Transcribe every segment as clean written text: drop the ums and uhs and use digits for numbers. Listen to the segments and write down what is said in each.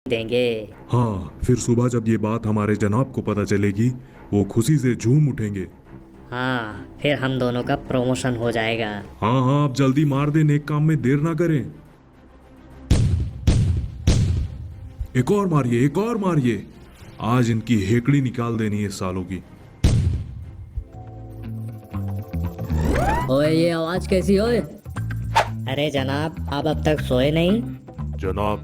देंगे। हाँ, फिर सुबह जब ये बात हमारे जनाब को पता चलेगी, वो खुशी से झूम उठेंगे। हाँ, फिर हम दोनों का प्रमोशन हो जाएगा। हाँ हाँ, आप जल्दी मार दें, नेक काम में देर ना करें। एक और मारिए, एक और मारिए। आज इनकी हेकड़ी निकाल देनी है सालों की। ओए, ये आवाज कैसी ओए? अरे जनाब, आप अब तक सोए नहीं? जनाब,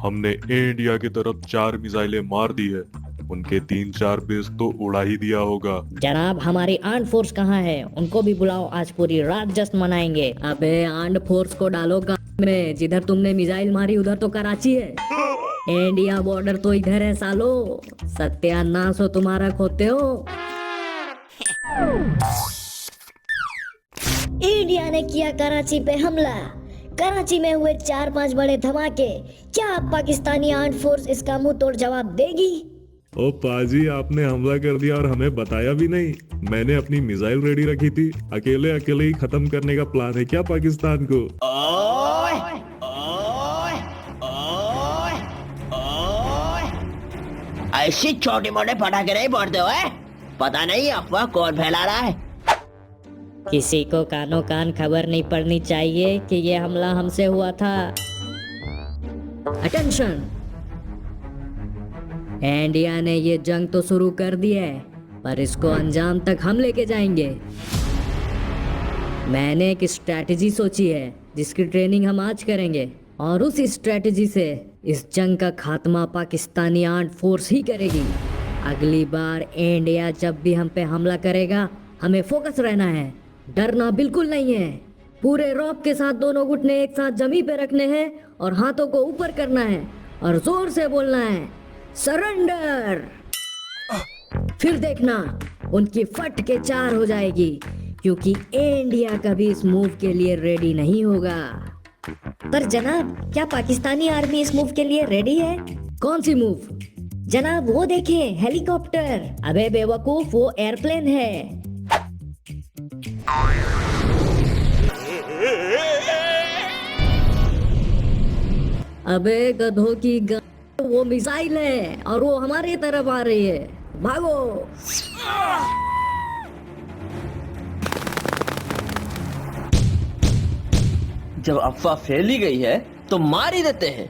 हमने इंडिया की तरफ 4 मिसाइलें मार दी है। उनके 3-4 बेस तो उड़ा ही दिया होगा। जनाब, हमारी आर्म फोर्स कहाँ है? उनको भी बुलाओ, आज पूरी रात जश्न मनाएंगे। अबे आर्म फोर्स को डालो काम में। जिधर तुमने मिसाइल मारी उधर तो कराची है। इंडिया बॉर्डर तो इधर है सालो। सत्यानाश हो तुम्हारा, खोते हो। इंडिया ने किया कराची पे हमला। कराची में हुए 4-5 बड़े धमाके। क्या पाकिस्तानी आर्म फोर्स इसका मुंह तोड़ जवाब देगी? ओ पाजी, आपने हमला कर दिया और हमें बताया भी नहीं। मैंने अपनी मिसाइल रेडी रखी थी। अकेले अकेले ही खत्म करने का प्लान है क्या पाकिस्तान को? ओए ओए ओए ओए, ऐसी छोटे मोटे पटाखे नहीं फोड़ते हो? पता नहीं अफवाह कौन फैला रहा है। किसी को कानो कान खबर नहीं पड़नी चाहिए कि ये हमला हमसे हुआ था। अटेंशन! इंडिया ने ये जंग तो शुरू कर दी है, पर इसको अंजाम तक हम लेके जाएंगे। मैंने एक स्ट्रैटेजी सोची है जिसकी ट्रेनिंग हम आज करेंगे, और उस स्ट्रैटेजी से इस जंग का खात्मा पाकिस्तानी आर्म फोर्स ही करेगी। अगली बार इंडिया जब भी हम पे हमला करेगा, हमें फोकस रहना है, डरना बिल्कुल नहीं है। पूरे रौब के साथ दोनों घुटने एक साथ जमीन पे रखने हैं और हाथों को ऊपर करना है और जोर से बोलना है, सरेंडर। फिर देखना उनकी फट के 4 हो जाएगी, क्योंकि इंडिया कभी इस मूव के लिए रेडी नहीं होगा। पर जनाब, क्या पाकिस्तानी आर्मी इस मूव के लिए रेडी है? कौन सी मूव? जनाब वो देखें, हेलीकॉप्टर। अबे बेवकूफ, वो एयरप्लेन है। अबे गधों की वो मिसाइल है और वो हमारी तरफ आ रही है। भागो! जब अफवाह फैली गई है तो मार ही देते हैं।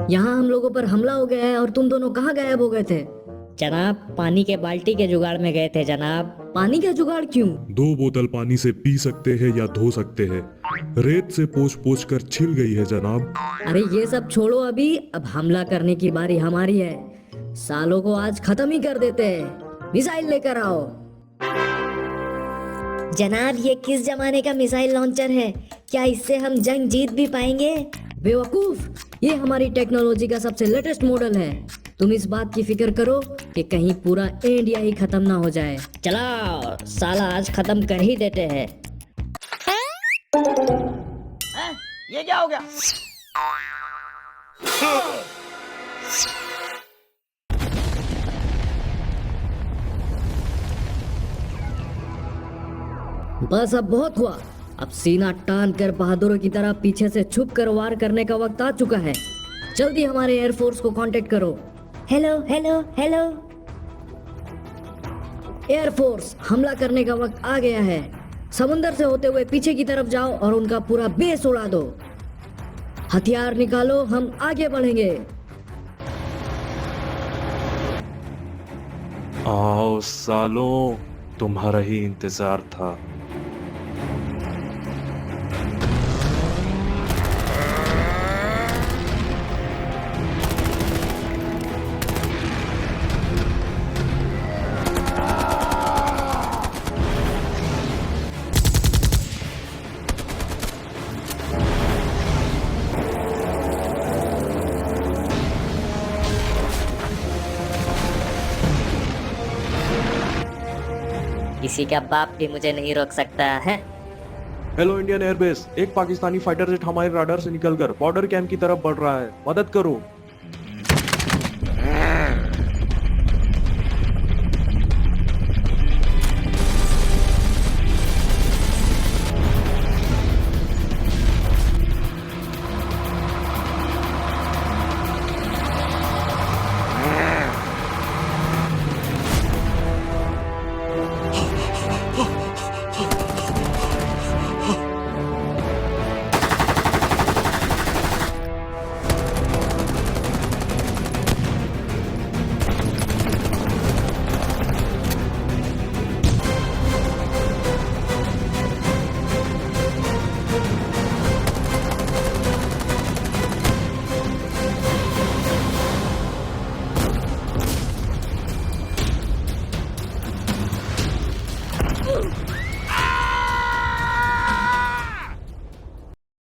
यहाँ हम लोगों पर हमला हो गया है और तुम दोनों कहाँ गायब हो गए थे? जनाब, पानी के बाल्टी के जुगाड़ में गए थे जनाब। पानी का जुगाड़ क्यों? 2 बोतल पानी से पी सकते हैं या धो सकते हैं। रेत से पोंछ पोंछ कर छिल गई है जनाब। अरे ये सब छोड़ो अभी, अब हमला करने की बारी हमारी है। सालों को आज खत्म ही कर देते हैं। मिसाइल लेकर आओ। जनाब, ये किस जमाने का मिसाइल लॉन्चर है? क्या इससे हम जंग जीत भी पाएंगे? बेवकूफ, ये हमारी टेक्नोलॉजी का सबसे लेटेस्ट मॉडल है। तुम इस बात की फिक्र करो कि कहीं पूरा इंडिया ही खत्म ना हो जाए। चलाओ साला, आज खत्म कर ही देते हैं। ये क्या हो गया? बस अब बहुत हुआ। अब सीना तान कर बहादुरों की तरह पीछे से छुप कर वार करने का वक्त आ चुका है। जल्दी हमारे एयरफोर्स को कांटेक्ट करो। Hello hello hello. एयरफोर्स, हमला करने का वक्त आ गया है। समुंदर से होते हुए पीछे की तरफ जाओ और उनका पूरा बेस उड़ा दो। हथियार निकालो, हम आगे बढ़ेंगे। आओ सालों, तुम्हारा ही इंतजार था। किसी का बाप भी मुझे नहीं रोक सकता है। हेलो इंडियन एयरबेस, एक पाकिस्तानी फाइटर जेट हमारे राडार से निकलकर बॉर्डर कैंप की तरफ बढ़ रहा है, मदद करो।